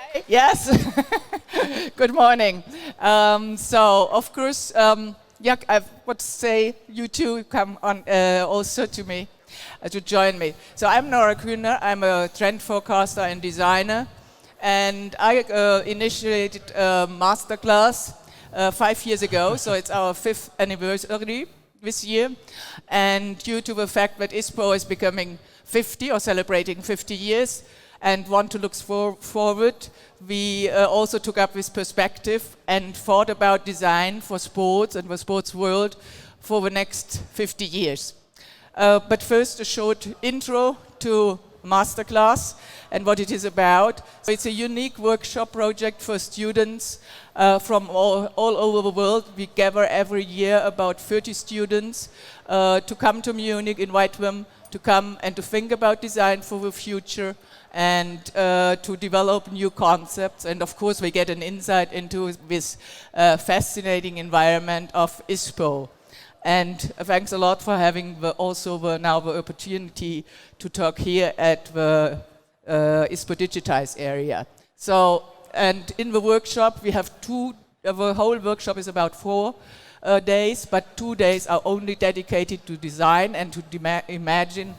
Okay. Yes. Good morning. So, of course, yeah, I would say you two come on also to me to join me. So I'm Nora Kühner. I'm a trend forecaster and designer, and I initiated a masterclass 5 years ago. So it's our 5th anniversary this year, and due to the fact that ISPO is becoming 50 or celebrating 50 years and want to look forward, we also took up this perspective and thought about design for sports and the sports world for the next 50 years. But first, a short intro to Masterclass and what it is about. So it's a unique workshop project for students from all over the world. We gather every year about 30 students to come to Munich, invite them to come and to think about design for the future and to develop new concepts. And of course, we get an insight into this fascinating environment of ISPO. And thanks a lot for having now the opportunity to talk here at the ISPO Digitize area. So, and in the workshop we have the whole workshop is about 4 days, but 2 days are only dedicated to design and to imagine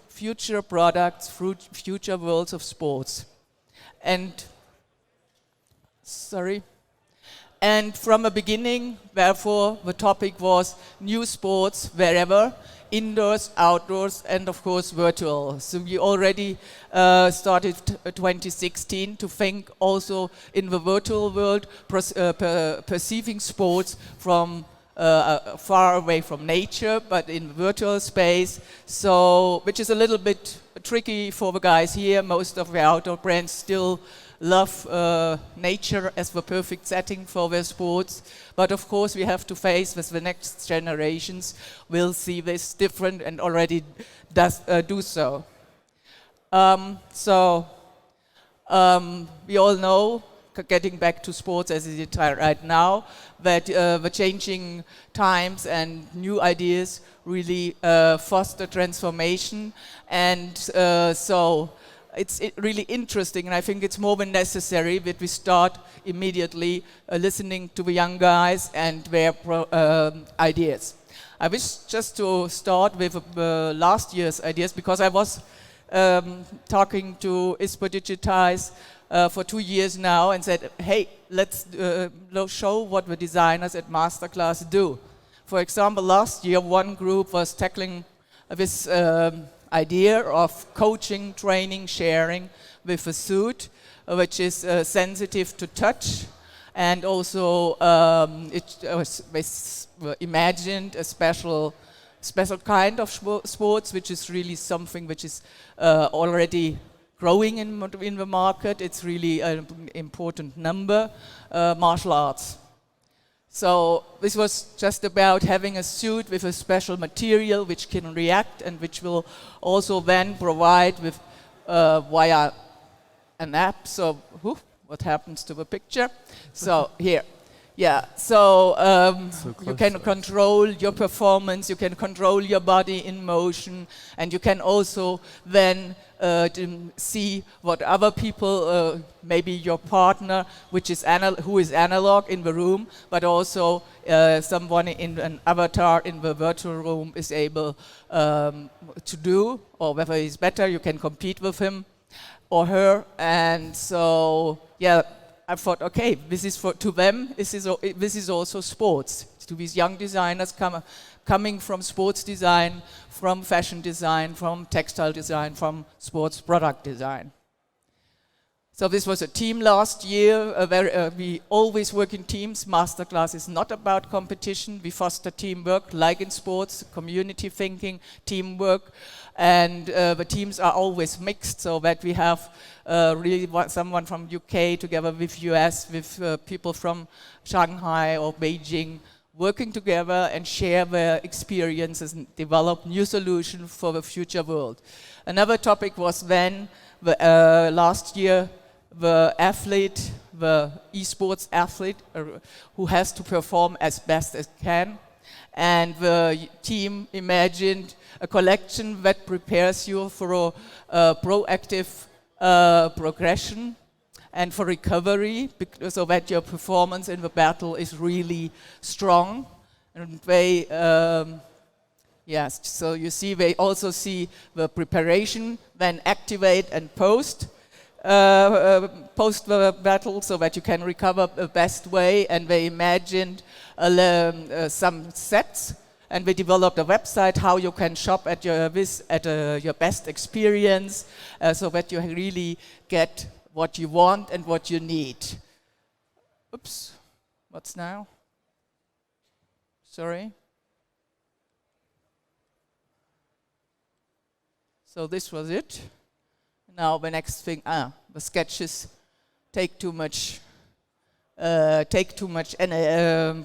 future products, future worlds of sports. And from the beginning, therefore, the topic was new sports wherever, indoors, outdoors, and of course, virtual. So we already started 2016 to think also in the virtual world, perceiving sports from far away from nature, but in virtual space. So, which is a little bit tricky for the guys here. Most of the outdoor brands still love nature as the perfect setting for their sports. But of course we have to face with the next generations will see this different and already do so. We all know, getting back to sports as it is right now, that the changing times and new ideas really foster transformation. And so it's really interesting, and I think it's more than necessary that we start immediately listening to the young guys and their ideas. I wish just to start with last year's ideas, because I was talking to ISPO Digitize for 2 years now and said, hey, let's show what the designers at Masterclass do. For example, last year one group was tackling this idea of coaching, training, sharing with a suit, which is sensitive to touch, and also it was imagined a special kind of sports, which is really something which is already growing in the market. It's really an important number, martial arts. So this was just about having a suit with a special material which can react and which will also then provide with via an app. So what happens to the picture? So here, yeah. So you can control your performance, you can control your body in motion, and you can also then see what other people, maybe your partner, who is analog in the room, but also someone in an avatar in the virtual room is able to do, or whether he's better, you can compete with him or her. And so, yeah, I thought, okay, this is to them. This is also sports. To these young designers coming from sports design, from fashion design, from textile design, from sports product design. So this was a team last year. We always work in teams. Masterclass is not about competition. We foster teamwork, like in sports, community thinking, teamwork. And the teams are always mixed, so that we have really someone from UK together with US, with people from Shanghai or Beijing, working together and share their experiences and develop new solutions for the future world. Another topic was then, last year, the esports athlete who has to perform as best as can. And the team imagined a collection that prepares you for a proactive progression and for recovery, so that your performance in the battle is really strong. And they, yes, so you see, they also see the preparation, then activate and post the battle, so that you can recover the best way. And they imagined some sets, and we developed a website how you can shop at your best experience, so that you really get what you want and what you need. Oops, what's now? Sorry. So this was it. Now the next thing, the sketches take too much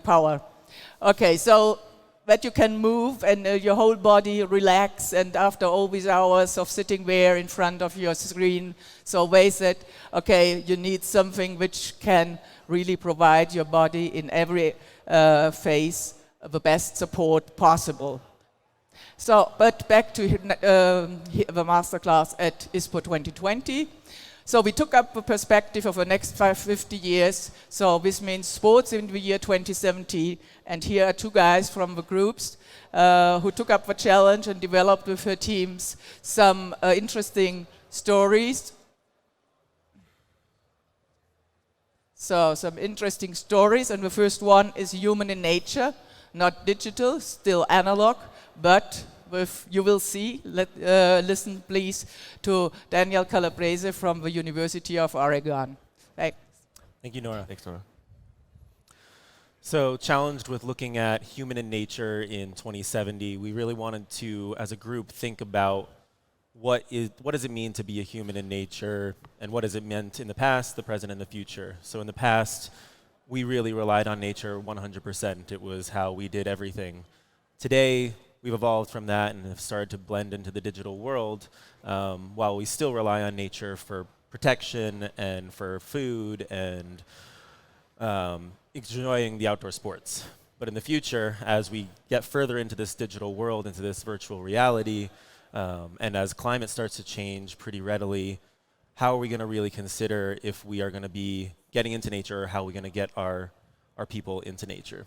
power. Okay, so that you can move and your whole body relax, and after all these hours of sitting there in front of your screen, so they said, okay, you need something which can really provide your body in every phase the best support possible. So, but back to the masterclass at ISPO 2020. So we took up the perspective of the next 50 years. So this means sports in the year 2070. And here are two guys from the groups who took up the challenge and developed with their teams some interesting stories. So some interesting stories. And the first one is human in nature, not digital, still analog, but you will see. Listen, please, to Daniel Calabrese from the University of Oregon. Thanks. Thank you, Nora. Thanks, Nora. So, challenged with looking at human in nature in 2070, we really wanted to, as a group, think about what does it mean to be a human in nature, and what has it meant in the past, the present, and the future. So in the past, we really relied on nature 100%. It was how we did everything. Today, we've evolved from that and have started to blend into the digital world, while we still rely on nature for protection and for food and enjoying the outdoor sports. But in the future, as we get further into this digital world, into this virtual reality, and as climate starts to change pretty readily, how are we going to really consider if we are going to be getting into nature, or how are we going to get our people into nature?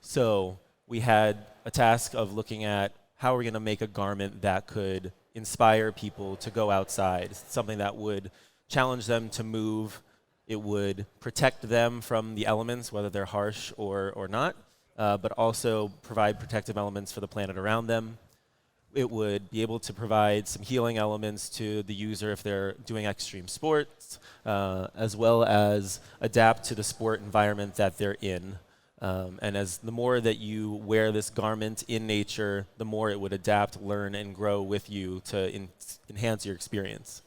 So we had a task of looking at how we're going to make a garment that could inspire people to go outside, something that would challenge them to move. It would protect them from the elements, whether they're harsh or not, but also provide protective elements for the planet around them. It would be able to provide some healing elements to the user if they're doing extreme sports, as well as adapt to the sport environment that they're in. And as the more that you wear this garment in nature, the more it would adapt, learn, and grow with you to enhance your experience.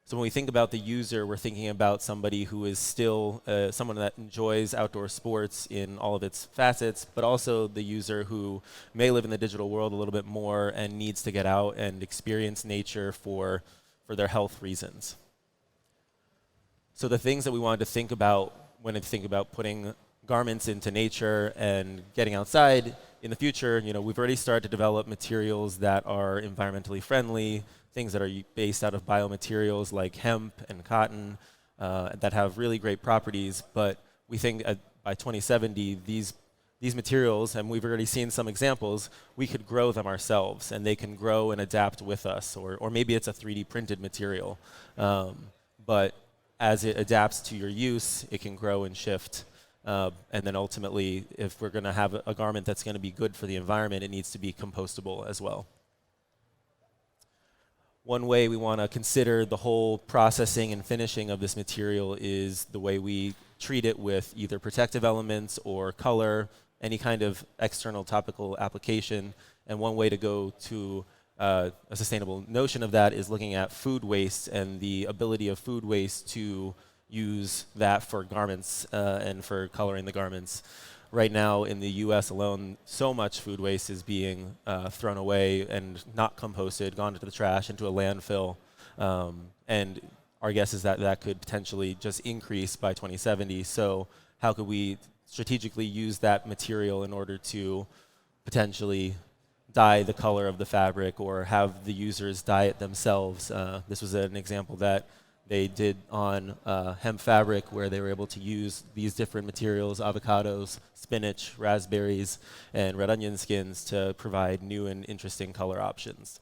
So when we think about the user, we're thinking about somebody who is still someone that enjoys outdoor sports in all of its facets, but also the user who may live in the digital world a little bit more and needs to get out and experience nature for their health reasons. So the things that we wanted to think about when I think about putting garments into nature and getting outside in the future, we've already started to develop materials that are environmentally friendly, things that are based out of biomaterials like hemp and cotton that have really great properties. But we think by 2070, these materials, and we've already seen some examples, we could grow them ourselves, and they can grow and adapt with us. Or maybe it's a 3D printed material. But as it adapts to your use, it can grow and shift. And then ultimately, if we're going to have a garment that's going to be good for the environment, it needs to be compostable as well. One way we want to consider the whole processing and finishing of this material is the way we treat it with either protective elements or color, any kind of external topical application. And one way to go to a sustainable notion of that is looking at food waste and the ability of food waste to use that for garments and for coloring the garments. Right now in the US alone, so much food waste is being thrown away and not composted, gone into the trash, into a landfill. And our guess is that that could potentially just increase by 2070. So how could we strategically use that material in order to potentially dye the color of the fabric or have the users dye it themselves. This was an example that they did on hemp fabric, where they were able to use these different materials, avocados, spinach, raspberries, and red onion skins to provide new and interesting color options.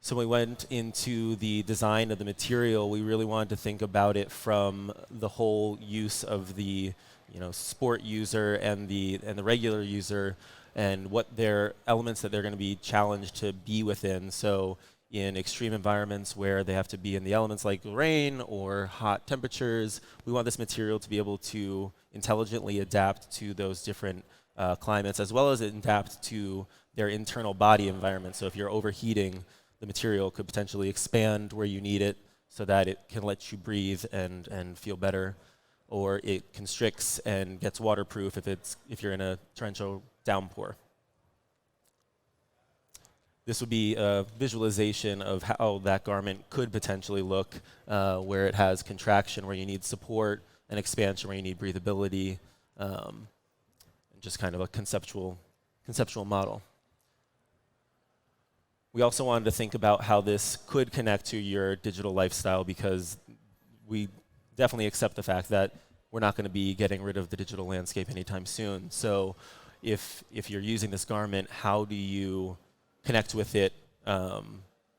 So when we went into the design of the material, we really wanted to think about it from the whole use of the sport user and the regular user, and what their elements that they're going to be challenged to be within. So in extreme environments where they have to be in the elements like rain or hot temperatures, we want this material to be able to intelligently adapt to those different climates, as well as adapt to their internal body environment. So if you're overheating, the material could potentially expand where you need it so that it can let you breathe and feel better, or it constricts and gets waterproof if you're in a torrential downpour. This would be a visualization of how that garment could potentially look, where it has contraction where you need support, and expansion where you need breathability, and just kind of a conceptual model. We also wanted to think about how this could connect to your digital lifestyle, because we definitely accept the fact that we're not going to be getting rid of the digital landscape anytime soon. So if you're using this garment, how do you connect with it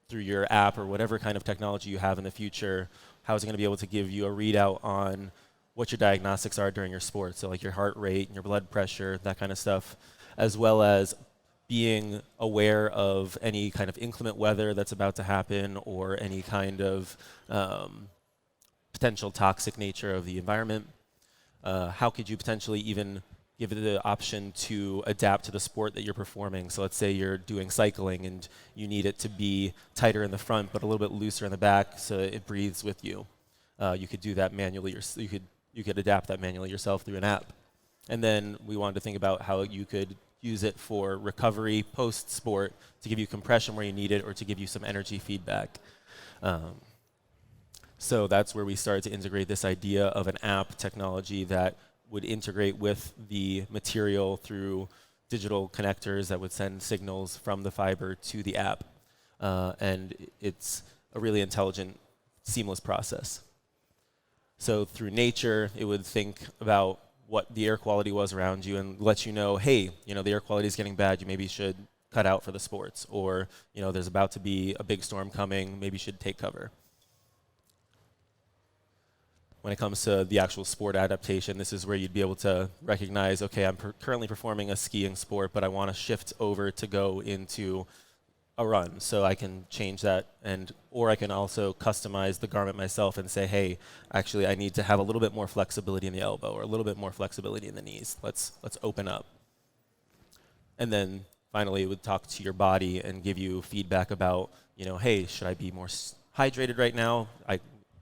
through your app or whatever kind of technology you have in the future? How is it going to be able to give you a readout on what your diagnostics are during your sport? So like your heart rate and your blood pressure, that kind of stuff, as well as being aware of any kind of inclement weather that's about to happen, or any kind of potential toxic nature of the environment. How could you potentially even give it the option to adapt to the sport that you're performing? So let's say you're doing cycling and you need it to be tighter in the front but a little bit looser in the back so it breathes with you. You could do that manually. You could adapt that manually yourself through an app. And then we wanted to think about how you could use it for recovery post-sport, to give you compression where you need it, or to give you some energy feedback. So that's where we started to integrate this idea of an app technology that would integrate with the material through digital connectors that would send signals from the fiber to the app. And it's a really intelligent, seamless process. So through nature, it would think about what the air quality was around you and let you know, hey, the air quality is getting bad, you maybe should cut out for the sports. Or, there's about to be a big storm coming, maybe you should take cover. When it comes to the actual sport adaptation, this is where you'd be able to recognize, okay, I'm currently performing a skiing sport, but I want to shift over to go into a run. So I can change that, or I can also customize the garment myself and say, hey, actually I need to have a little bit more flexibility in the elbow, or a little bit more flexibility in the knees. Let's open up. And then finally it would talk to your body and give you feedback about, hey, should I be more hydrated right now?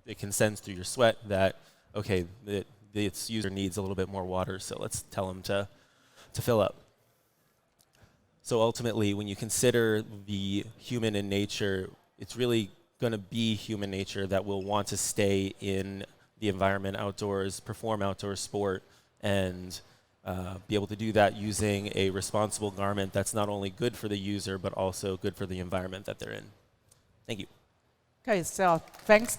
It can sense through your sweat that, okay, its user needs a little bit more water, so let's tell them to fill up. So ultimately, when you consider the human in nature, it's really going to be human nature that will want to stay in the environment outdoors, perform outdoor sport, and be able to do that using a responsible garment that's not only good for the user, but also good for the environment that they're in. Thank you. Okay, so thanks,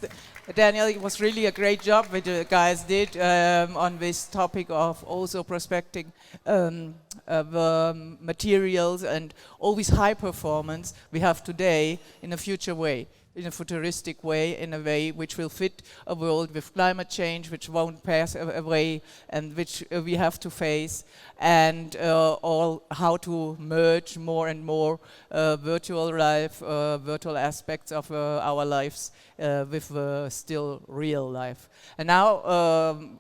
Daniel. It was really a great job what the guys did on this topic of also prospecting the materials and all this high performance we have today in a future way, in a futuristic way, in a way which will fit a world with climate change, which won't pass away, and which we have to face, and all how to merge more and more virtual life, virtual aspects of our lives with still real life. And now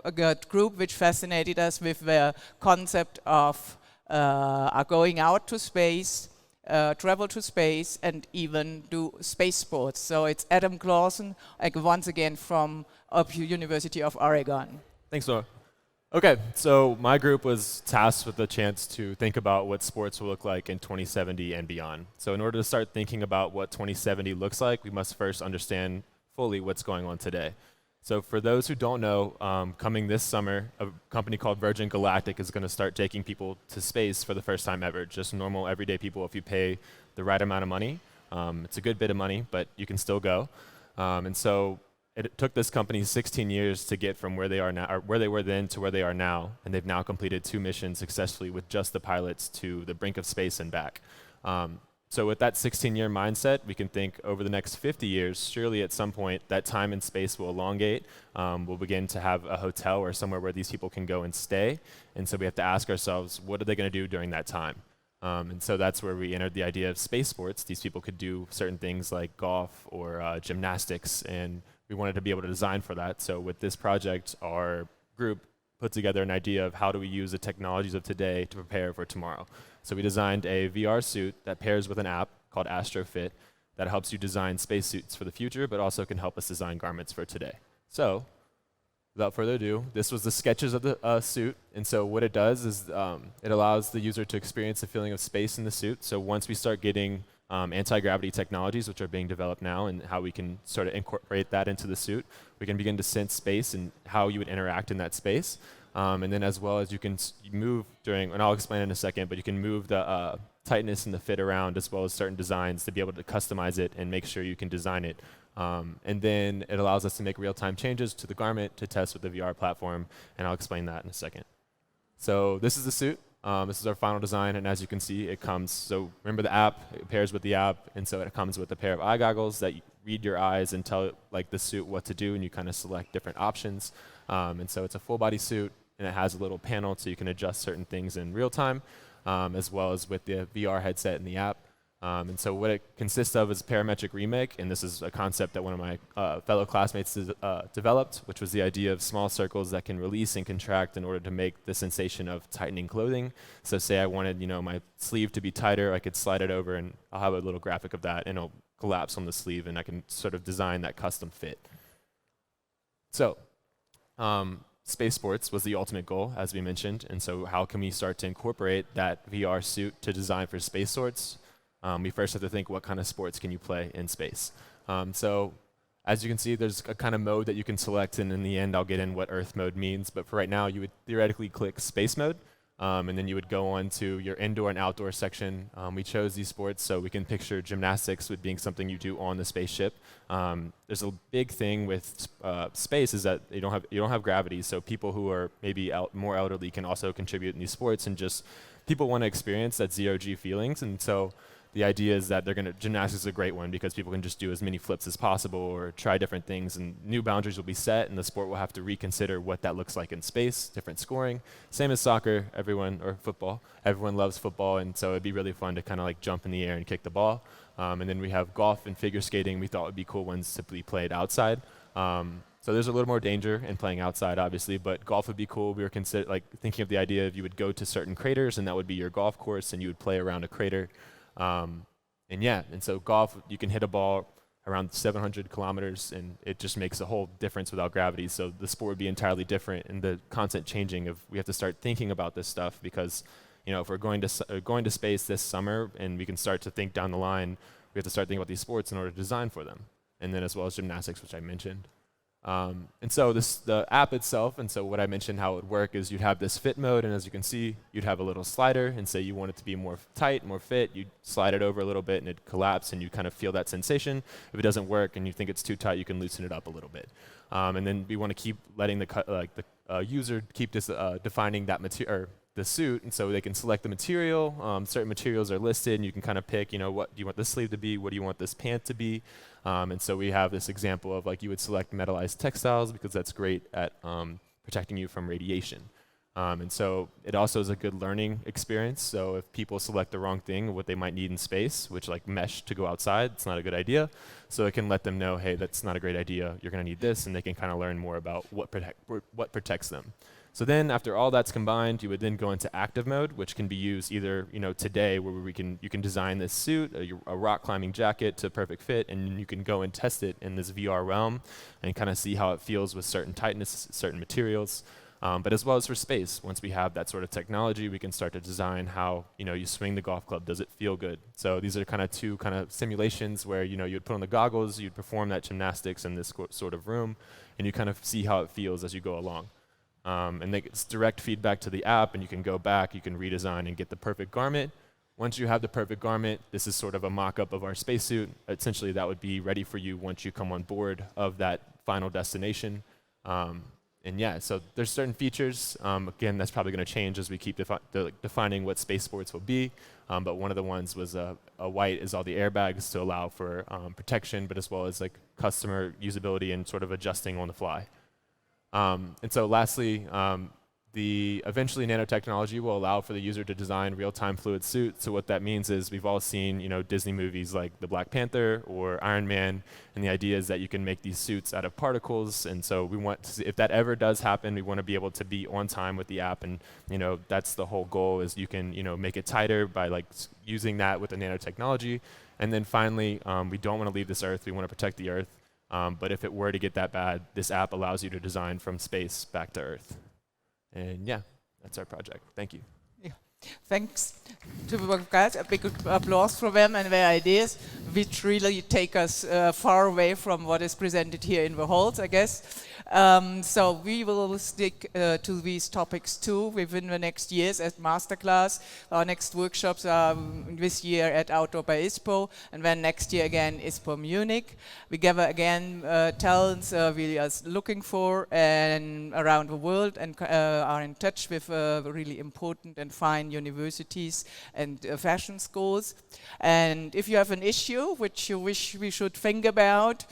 a group which fascinated us with the concept of going out to space, travel to space, and even do space sports. So it's Adam Clausen, once again from University of Oregon. Thanks, Nora. Okay, so my group was tasked with the chance to think about what sports will look like in 2070 and beyond. So in order to start thinking about what 2070 looks like, we must first understand fully what's going on today. So for those who don't know, coming this summer, a company called Virgin Galactic is going to start taking people to space for the first time ever. Just normal, everyday people, if you pay the right amount of money. It's a good bit of money, but you can still go. And so it took this company 16 years to get from where they are now, or where they were then to where they are now, and they've now completed 2 missions successfully with just the pilots to the brink of space and back. So with that 16-year mindset, we can think over the next 50 years, surely at some point that time and space will elongate. We'll begin to have a hotel or somewhere where these people can go and stay. And so we have to ask ourselves, what are they going to do during that time? And so that's where we entered the idea of space sports. These people could do certain things like golf or gymnastics, and we wanted to be able to design for that. So with this project, our group put together an idea of how do we use the technologies of today to prepare for tomorrow. So we designed a VR suit that pairs with an app called AstroFit that helps you design spacesuits for the future, but also can help us design garments for today. So without further ado, this was the sketches of the suit. And so what it does is it allows the user to experience the feeling of space in the suit. So once we start getting anti-gravity technologies, which are being developed now, and how we can sort of incorporate that into the suit, we can begin to sense space and how you would interact in that space. And then as well as you can move during, and I'll explain in a second, but you can move the tightness and the fit around as well as certain designs to be able to customize it and make sure you can design it. And then it allows us to make real-time changes to the garment to test with the VR platform, and I'll explain that in a second. So this is the suit. This is our final design, and as you can see, it comes, so remember the app, it pairs with the app, and so it comes with a pair of eye goggles that read your eyes and tell like the suit what to do, and you kind of select different options. And so it's a full body suit, and it has a little panel so you can adjust certain things in real time, as well as with the VR headset and the app. And so what it consists of is parametric remake, and this is a concept that one of my fellow classmates developed, which was the idea of small circles that can release and contract in order to make the sensation of tightening clothing. So say I wanted, my sleeve to be tighter, I could slide it over, and I'll have a little graphic of that, and it'll collapse on the sleeve, and I can sort of design that custom fit. So space sports was the ultimate goal, as we mentioned, and so how can we start to incorporate that VR suit to design for space sports? We first have to think, what kind of sports can you play in space? So as you can see, there's a kind of mode that you can select, and in the end, I'll get in what Earth mode means. But for right now, you would theoretically click space mode, and then you would go on to your indoor and outdoor section. We chose these sports so we can picture gymnastics with being something you do on the spaceship. There's a big thing with space is that you don't have gravity, so people who are maybe more elderly can also contribute in these sports, and just people want to experience that zero-G feelings, and so the idea is that gymnastics is a great one because people can just do as many flips as possible or try different things, and new boundaries will be set, and the sport will have to reconsider what that looks like in space, different scoring. Same as soccer, or football. Everyone loves football, and so it'd be really fun to kind of like jump in the air and kick the ball. And then we have golf and figure skating we thought would be cool ones to be played outside. So there's a little more danger in playing outside, obviously, but golf would be cool. We were thinking of the idea of you would go to certain craters, and that would be your golf course, and you would play around a crater. And so golf, you can hit a ball around 700 kilometers, and it just makes a whole difference without gravity. So the sport would be entirely different, and the concept changing. We have to start thinking about this stuff because, if we're going to space this summer, and we can start to think down the line, we have to start thinking about these sports in order to design for them, and then as well as gymnastics, which I mentioned. And so the app itself, and so what I mentioned how it would work is you'd have this fit mode, and as you can see, you'd have a little slider, and say you want it to be more tight, more fit, you'd slide it over a little bit, and it'd collapse, and you kind of feel that sensation. If it doesn't work and you think it's too tight, you can loosen it up a little bit. And then we want to keep letting the user keep defining that material, the suit, and so they can select the material. Certain materials are listed, and you can kind of pick, what do you want this sleeve to be, what do you want this pant to be. And so we have this example of you would select metallized textiles because that's great at protecting you from radiation. And so it also is a good learning experience. So if people select the wrong thing, what they might need in space, which like mesh to go outside, it's not a good idea. So it can let them know, hey, that's not a great idea. You're going to need this, and they can kind of learn more about what protects them. So then after all that's combined, you would then go into active mode, which can be used either, today where you can design this suit, a rock climbing jacket to perfect fit, and you can go and test it in this VR realm and kind of see how it feels with certain tightness, certain materials. but as well as for space. Once we have that sort of technology, we can start to design how you swing the golf club. Does it feel good? So these are kind of two kind of simulations where you'd put on the goggles, you'd perform that gymnastics in this sort of room, and you kind of see how it feels as you go along. And it's direct feedback to the app, and you can go back, you can redesign and get the perfect garment. Once you have the perfect garment, this is sort of a mock-up of our spacesuit. Essentially, that would be ready for you once you come on board of that final destination. And yeah, so there's certain features. Again, that's probably going to change as we keep defining what space sports will be. But one of the ones was a white is all the airbags to allow for protection, but as well as like customer usability and sort of adjusting on the fly. And so lastly, the eventually nanotechnology will allow for the user to design real-time fluid suits. So what that means is we've all seen Disney movies like the Black Panther or Iron Man, and the idea is that you can make these suits out of particles. And so we want to see, if that ever does happen, we want to be able to be on time with the app, and that's the whole goal, is you can make it tighter by like using that with the nanotechnology. And then finally, we don't want to leave this Earth. We want to protect the Earth. But if it were to get that bad, this app allows you to design from space back to Earth. And yeah, that's our project. Thank you. Yeah. Thanks to the guys. A big applause for them and their ideas, which really take us far away from what is presented here in the halls, I guess. So we will stick to these topics too within the next years as masterclass. Our next workshops are this year at Outdoor by ISPO, and then next year again ISPO Munich. We gather again talents we are looking for and around the world, and are in touch with really important and fine universities and fashion schools. And if you have an issue which you wish we should think about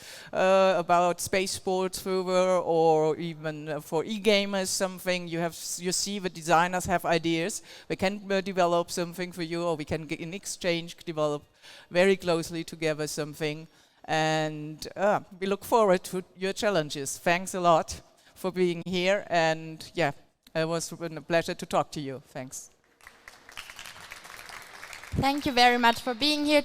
space sports further, or even for e-gamers, something you see the designers have ideas, we can develop something for you, or we can in exchange develop very closely together something. And we look forward to your challenges. Thanks a lot for being here, and yeah, it was a pleasure to talk to you. Thanks. Thank you very much for being here today.